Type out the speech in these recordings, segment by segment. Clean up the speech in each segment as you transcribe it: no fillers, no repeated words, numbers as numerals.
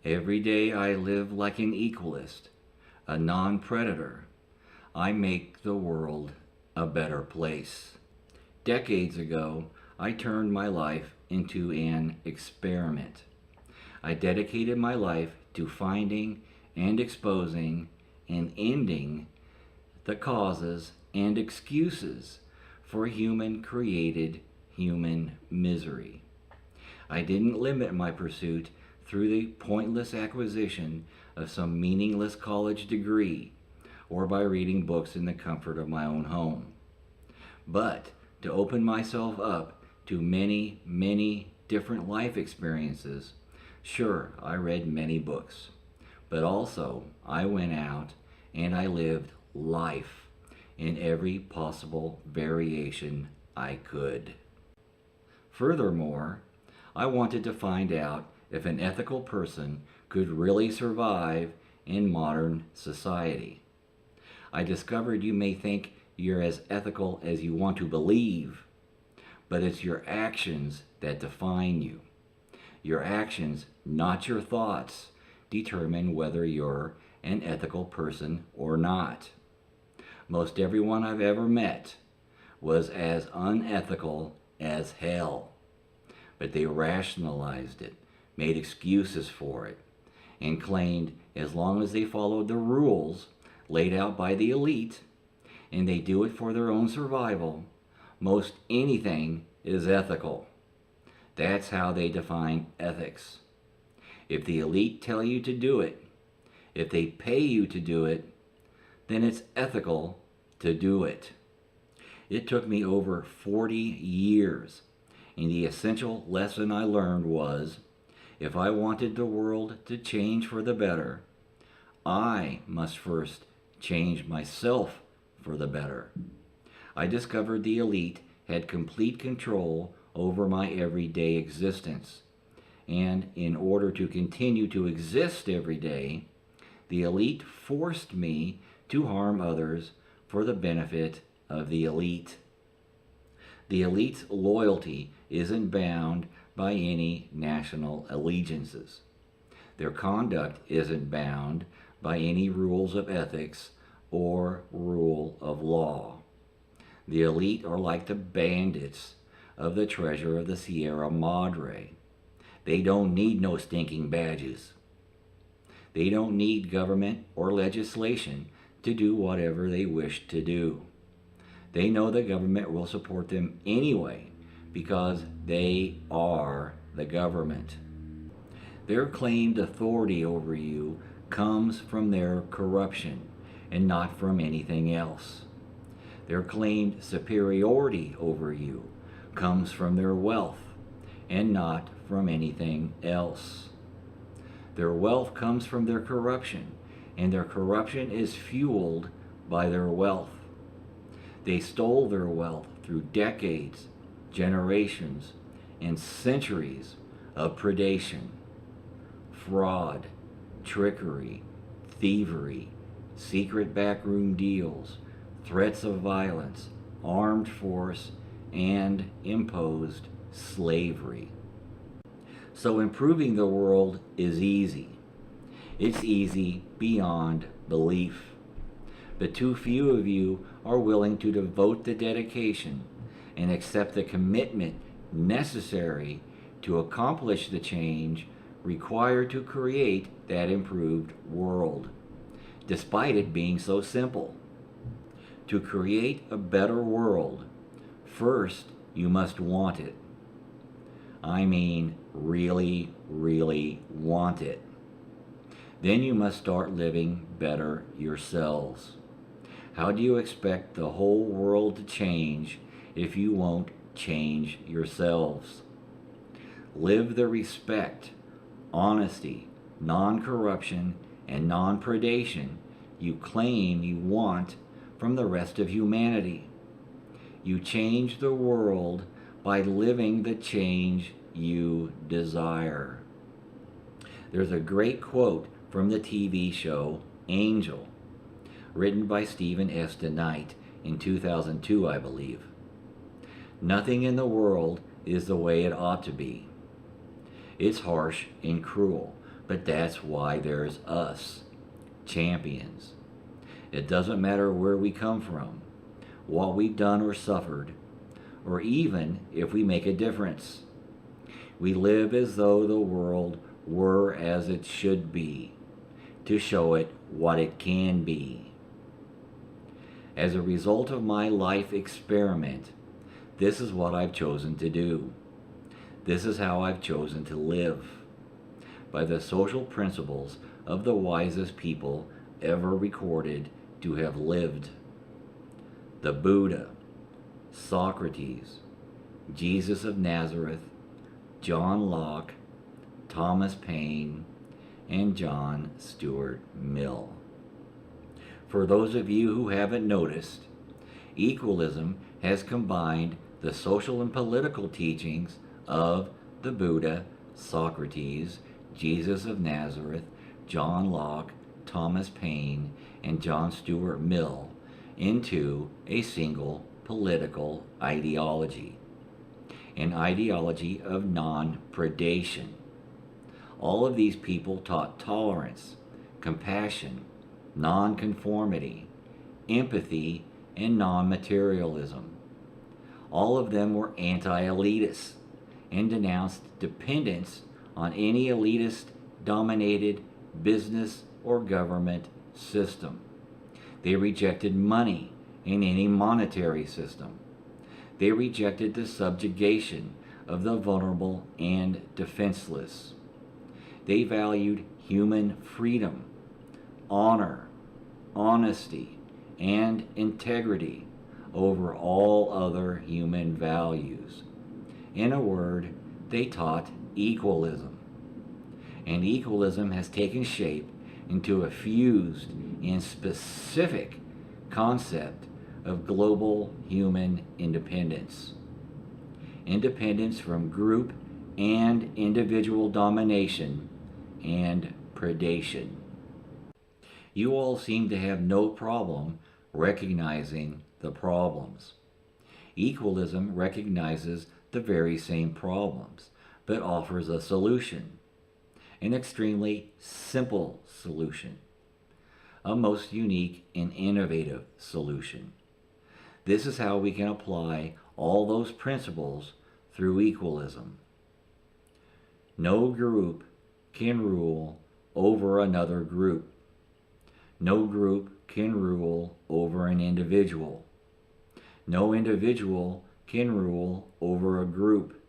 Every day I live like an equalist, a non-predator. I make the world a better place. Decades ago, I turned my life into an experiment. I dedicated my life to finding and exposing and ending the causes and excuses for human created human misery. I didn't limit my pursuit through the pointless acquisition of some meaningless college degree or by reading books in the comfort of my own home, but to open myself up to many, many different life experiences. Sure, I read many books, but also I went out and I lived life in every possible variation I could. Furthermore, I wanted to find out if an ethical person could really survive in modern society. I discovered you may think you're as ethical as you want to believe, but it's your actions that define you. Your actions, not your thoughts, determine whether you're an ethical person or not. Most everyone I've ever met was as unethical as hell, but they rationalized it, made excuses for it, and claimed as long as they followed the rules laid out by the elite and they do it for their own survival, most anything is ethical. That's how they define ethics. If the elite tell you to do it, if they pay you to do it, then it's ethical to do it. It took me over 40 years, and the essential lesson I learned was, if I wanted the world to change for the better, I must first change myself for the better. I discovered the elite had complete control over my everyday existence, and in order to continue to exist every day, the elite forced me to harm others for the benefit of the elite. The elite's loyalty isn't bound by any national allegiances. Their conduct isn't bound by any rules of ethics or rule of law. The elite are like the bandits of the treasure of the Sierra Madre. They don't need no stinking badges. They don't need government or legislation to do whatever they wish to do. They know the government will support them anyway because they are the government. Their claimed authority over you comes from their corruption and not from anything else. Their claimed superiority over you comes from their wealth and not from anything else. Their wealth comes from their corruption, and their corruption is fueled by their wealth. They stole their wealth through decades, generations, and centuries of predation, fraud, trickery, thievery, secret backroom deals, threats of violence, armed force, and imposed slavery. So improving the world is easy. It's easy beyond belief. But too few of you are willing to devote the dedication and accept the commitment necessary to accomplish the change required to create that improved world, despite it being so simple. To create a better world, first you must want it. I mean, really, really want it. Then you must start living better yourselves. How do you expect the whole world to change if you won't change yourselves? Live the respect, honesty, non-corruption, and non-predation you claim you want from the rest of humanity. You change the world by living the change you desire. There's a great quote from the TV show Angel, written by Stephen S. DeKnight in 2002, I believe. Nothing in the world is the way it ought to be. It's harsh and cruel, But that's why there's us, champions. It doesn't matter where we come from, what we've done or suffered, or even if we make a difference. We live as though the world were as it should be, to show it what it can be. As a result of my life experiment, this is what I've chosen to do. This is how I've chosen to live. By the social principles of the wisest people ever recorded to have lived. The Buddha, Socrates, Jesus of Nazareth, John Locke, Thomas Paine, and John Stuart Mill. For those of you who haven't noticed, equalism has combined the social and political teachings of the Buddha, Socrates, Jesus of Nazareth, John Locke, Thomas Paine, and John Stuart Mill into a single political ideology, an ideology of non-predation. All of these people taught tolerance, compassion, non-conformity, empathy, and non-materialism. All of them were anti-elitist and denounced dependence on any elitist-dominated business or government system. They rejected money in any monetary system. They rejected the subjugation of the vulnerable and defenseless. They valued human freedom, honor, honesty, and integrity over all other human values. In a word, they taught equalism. And equalism has taken shape into a fused and specific concept of global human independence. Independence from group and individual domination and predation. You all seem to have no problem recognizing the problems. Equalism recognizes the very same problems, but offers a solution, an extremely simple solution, a most unique and innovative solution. This is how we can apply all those principles through equalism. No group can rule over another group. No group can rule over an individual. No individual can rule over a group.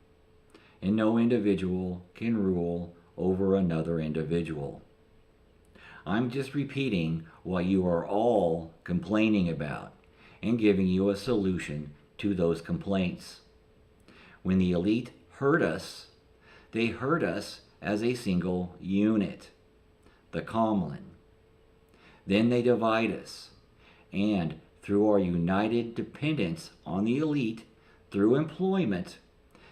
And no individual can rule over another individual. I'm just repeating what you are all complaining about and giving you a solution to those complaints. When the elite hurt us, they hurt us as a single unit, the common. Then they divide us, and through our united dependence on the elite through employment,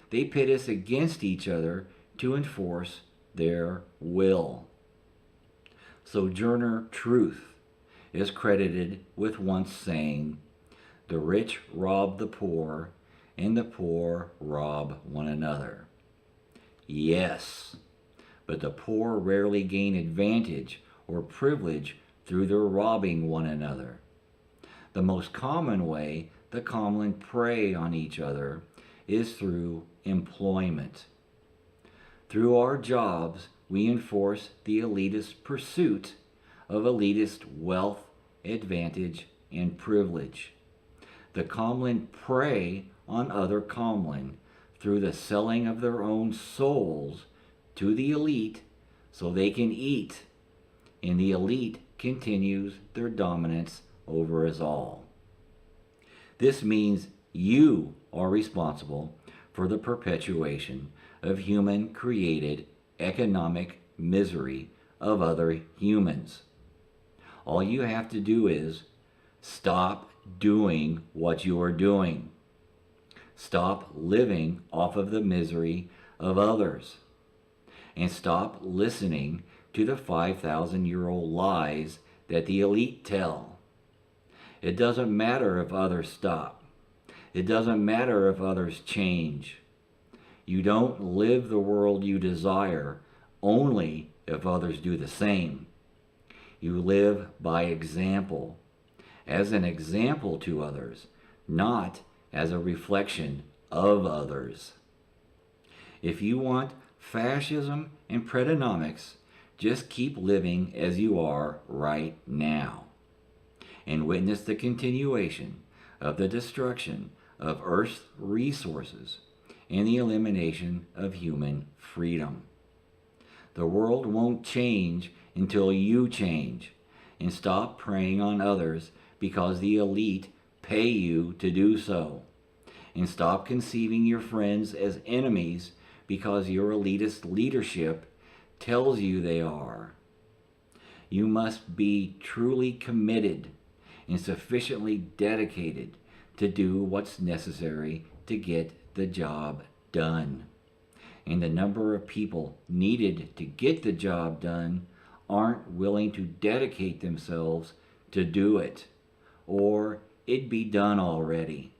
they pit us against each other to enforce their will. Sojourner Truth is credited with once saying, "The rich rob the poor, and the poor rob one another." Yes, but the poor rarely gain advantage or privilege through their robbing one another. The most common way the common prey on each other is through employment. Through our jobs, we enforce the elitist pursuit of elitist wealth, advantage, and privilege. The common prey on other common through the selling of their own souls to the elite so they can eat, and the elite continues their dominance over us all. This means you are responsible for the perpetuation of human-created economic misery of other humans. All you have to do is stop doing what you are doing. Stop living off of the misery of others. And stop listening to the 5,000-year-old lies that the elite tell. It doesn't matter if others stop. It doesn't matter if others change. You don't live the world you desire only if others do the same. You live by example, as an example to others, not as a reflection of others. If you want fascism and predonomics, just keep living as you are right now and witness the continuation of the destruction of Earth's resources and the elimination of human freedom. The world won't change until you change and stop preying on others because the elite pay you to do so, and stop conceiving your friends as enemies because your elitist leadership tells you they are. You must be truly committed and sufficiently dedicated to do what's necessary to get the job done. And the number of people needed to get the job done aren't willing to dedicate themselves to do it, or it'd be done already.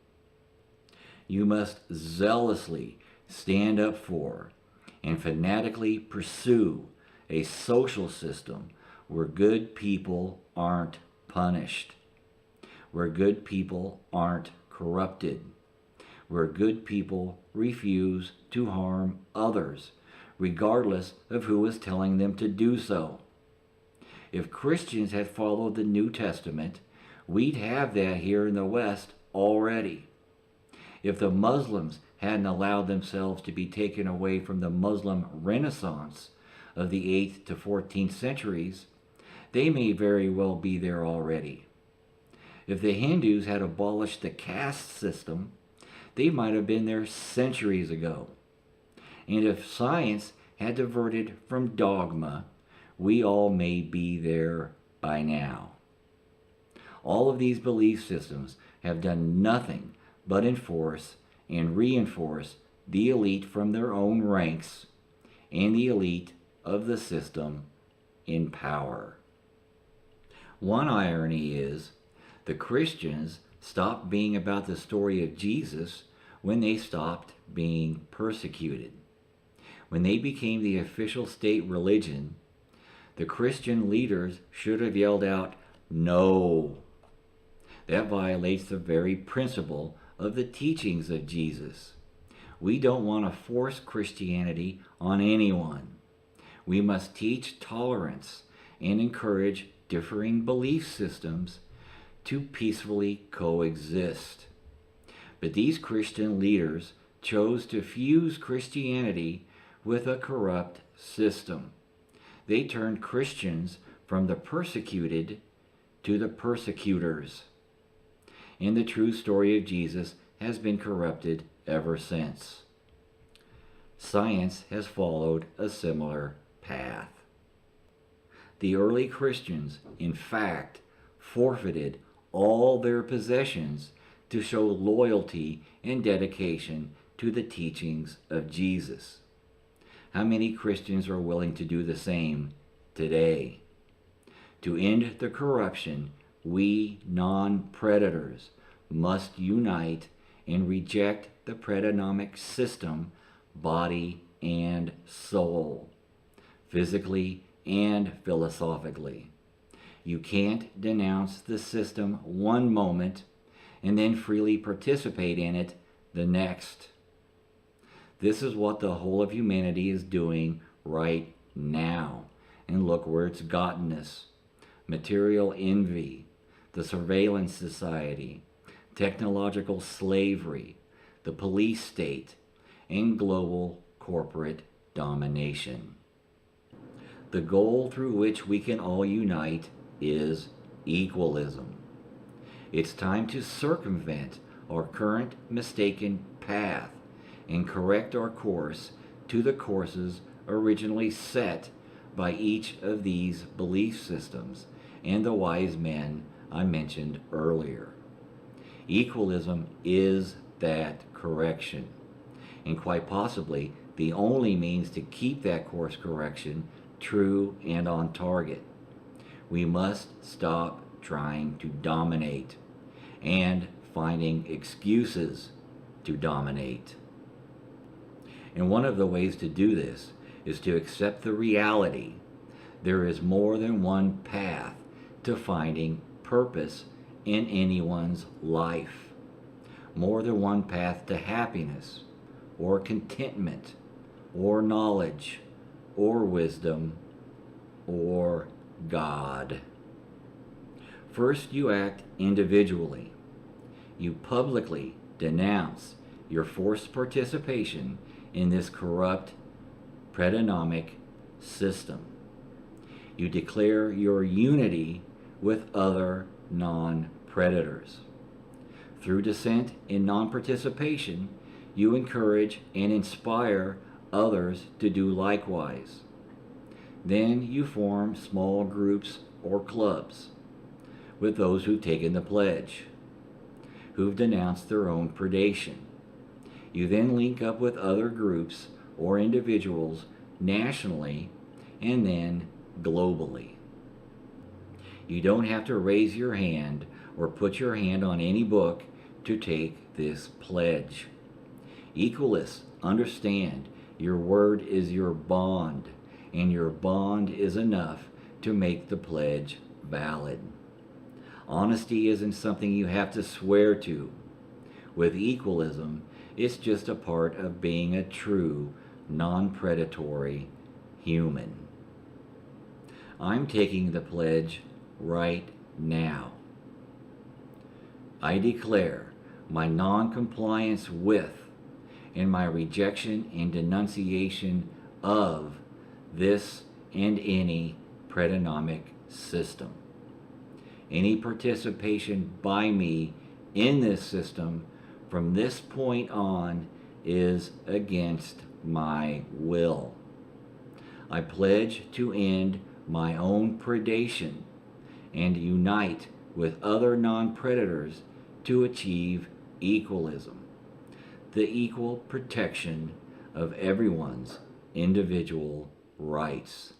You must zealously stand up for and fanatically pursue a social system where good people aren't punished, where good people aren't corrupted, where good people refuse to harm others, regardless of who is telling them to do so. If Christians had followed the New Testament, we'd have that here in the West already. If the Muslims hadn't allowed themselves to be taken away from the Muslim Renaissance of the 8th to 14th centuries, they may very well be there already. If the Hindus had abolished the caste system, they might have been there centuries ago. And if science had diverted from dogma, we all may be there by now. All of these belief systems have done nothing but enforce and reinforce the elite from their own ranks and the elite of the system in power. One irony is the Christians stopped being about the story of Jesus when they stopped being persecuted. When they became the official state religion, the Christian leaders should have yelled out, "No!" That violates the very principle of the teachings of Jesus. We don't want to force Christianity on anyone. We must teach tolerance and encourage differing belief systems to peacefully coexist. But these Christian leaders chose to fuse Christianity with a corrupt system. They turned Christians from the persecuted to the persecutors. And the true story of Jesus has been corrupted ever since. Science has followed a similar path. The early Christians, in fact, forfeited all their possessions to show loyalty and dedication to the teachings of Jesus. How many Christians are willing to do the same today? To end the corruption, we non-predators must unite and reject the predonomic system, body and soul, physically and philosophically. You can't denounce the system one moment and then freely participate in it the next. This is what the whole of humanity is doing right now, and look where it's gotten us. Material envy, the surveillance society, technological slavery, the police state, and global corporate domination. The goal through which we can all unite is equalism. It's time to circumvent our current mistaken path and correct our course to the courses originally set by each of these belief systems and the wise men I mentioned earlier. Equalism is that correction, and quite possibly the only means to keep that course correction true and on target. We must stop trying to dominate and finding excuses to dominate. And one of the ways to do this is to accept the reality there is more than one path to finding purpose in anyone's life, more than one path to happiness, or contentment, or knowledge, or wisdom, or God. First, you act individually. You publicly denounce your forced participation in this corrupt, predonomic system. You declare your unity with other non-predators. Through dissent and non-participation, you encourage and inspire others to do likewise. Then you form small groups or clubs with those who've taken the pledge, who've denounced their own predation. You then link up with other groups or individuals nationally and then globally. You don't have to raise your hand or put your hand on any book to take this pledge. Equalists understand your word is your bond, and your bond is enough to make the pledge valid. Honesty isn't something you have to swear to. With equalism, it's just a part of being a true, non-predatory human. I'm taking the pledge right now. I declare my non-compliance with and my rejection and denunciation of this and any predonomic system. Any participation by me in this system from this point on is against my will. I pledge to end my own predation and unite with other non-predators to achieve equalism, the equal protection of everyone's individual rights.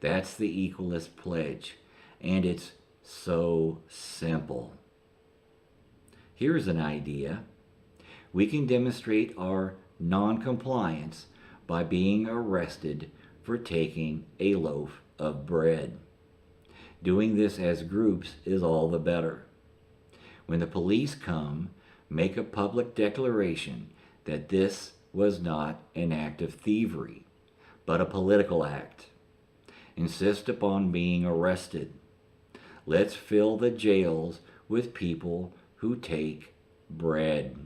That's the equalist pledge, and it's so simple. Here's an idea. We can demonstrate our non-compliance by being arrested for taking a loaf of bread. Doing this as groups is all the better. When the police come, make a public declaration that this was not an act of thievery, but a political act. Insist upon being arrested. Let's fill the jails with people who take bread.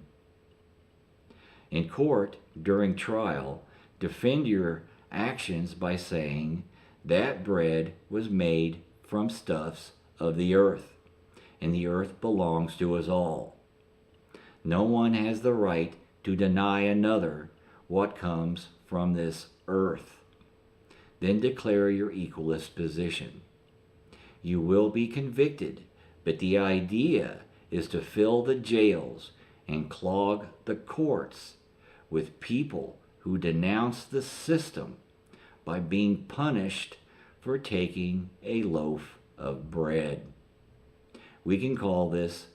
In court, during trial, defend your actions by saying that bread was made from stuffs of the earth, and the earth belongs to us all. No one has the right to deny another what comes from this earth. Then declare your equalist position. You will be convicted, but the idea is to fill the jails and clog the courts with people who denounce the system by being punished for taking a loaf of bread. We can call this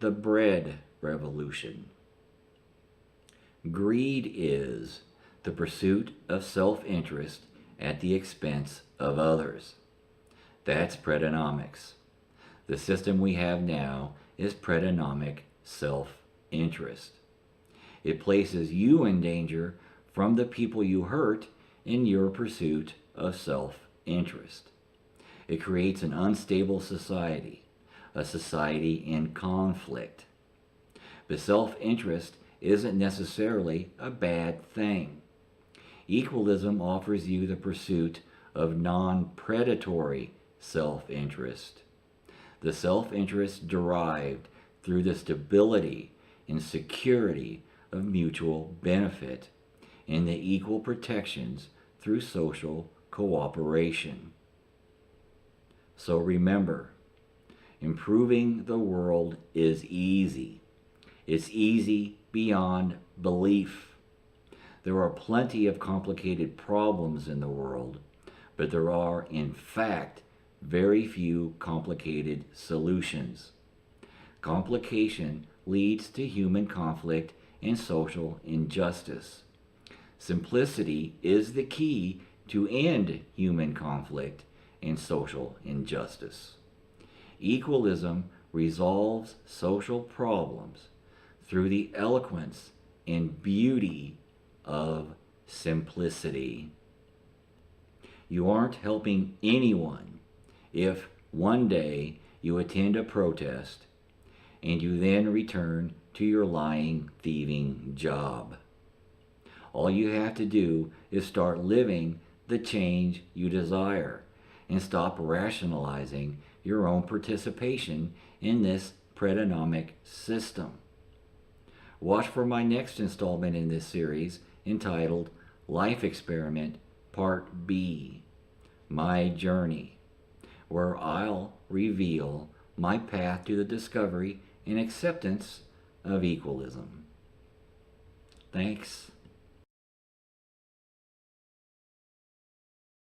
the bread revolution. Greed is the pursuit of self-interest at the expense of others. That's predonomics. The system we have now is predonomic self-interest. It places you in danger from the people you hurt in your pursuit of self-interest. It creates an unstable society, a society in conflict. But self-interest isn't necessarily a bad thing. Equalism offers you the pursuit of non-predatory self-interest. The self-interest derived through the stability and security of mutual benefit and the equal protections through social cooperation. So remember, improving the world is easy. It's easy beyond belief. There are plenty of complicated problems in the world, but there are, in fact, very few complicated solutions. Complication leads to human conflict and social injustice. Simplicity is the key to end human conflict and social injustice. Equalism resolves social problems through the eloquence and beauty of simplicity. You aren't helping anyone if one day you attend a protest and you then return to your lying, thieving job. All you have to do is start living the change you desire and stop rationalizing your own participation in this predonomic system. Watch for my next installment in this series entitled Life Experiment Part B, My Journey, where I'll reveal my path to the discovery and acceptance of equalism. Thanks.